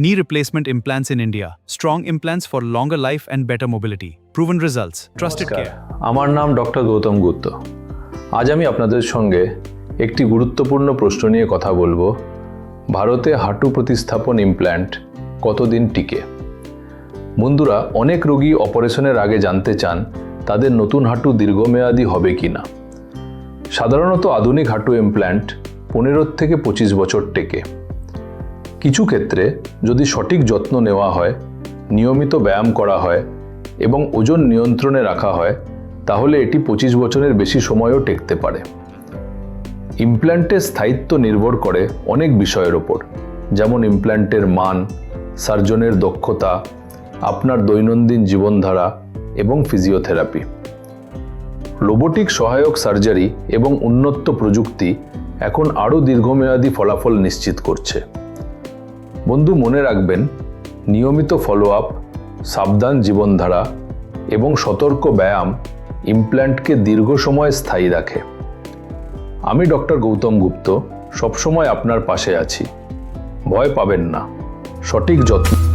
Knee replacement implants in India. Strong implants for longer life and better mobility. Proven results. Trusted নমস্কার, care. আমার নাম doctor Gautam গুপ্ত। আজ আমি আপনাদের সঙ্গে একটি গুরুত্বপূর্ণ প্রশ্ন নিয়ে কথা বলবো। ভারতে হাঁটু প্রতিস্থাপন ইমপ্ল্যান্ট কতদিন টিকে? বন্ধুরা, অনেক রোগী অপারেশনের আগে জানতে চান তাদের নতুন হাঁটু দীর্ঘমেয়াদী হবে কিনা। সাধারণত আধুনিক হাঁটু ইমপ্ল্যান্ট 15 থেকে 25 বছর টেকে। কিছু ক্ষেত্রে যদি সঠিক যত্ন নেওয়া হয়, নিয়মিত ব্যায়াম করা হয় এবং ওজন নিয়ন্ত্রণে রাখা হয়, তাহলে এটি 25 বছরের বেশি সময়ও টেকতে পারে। ইমপ্ল্যান্টের স্থায়িত্ব নির্ভর করে অনেক বিষয়ের ওপর, যেমন ইমপ্ল্যান্টের মান, সার্জনের দক্ষতা, আপনার দৈনন্দিন জীবনধারা এবং ফিজিওথেরাপি। রোবোটিক সহায়ক সার্জারি এবং উন্নত প্রযুক্তি এখন আরও দীর্ঘমেয়াদী ফলাফল নিশ্চিত করছে। বন্ধু, মনে রাখবেন, নিয়মিত ফলো আপ, সাবধান জীবনধারা এবং সতর্ক ব্যায়াম ইমপ্ল্যান্টকে দীর্ঘ সময় স্থায়ী রাখে। আমি ডক্টর গৌতম গুপ্ত সবসময় আপনার পাশে আছি। ভয় পাবেন না, সঠিক যত্ন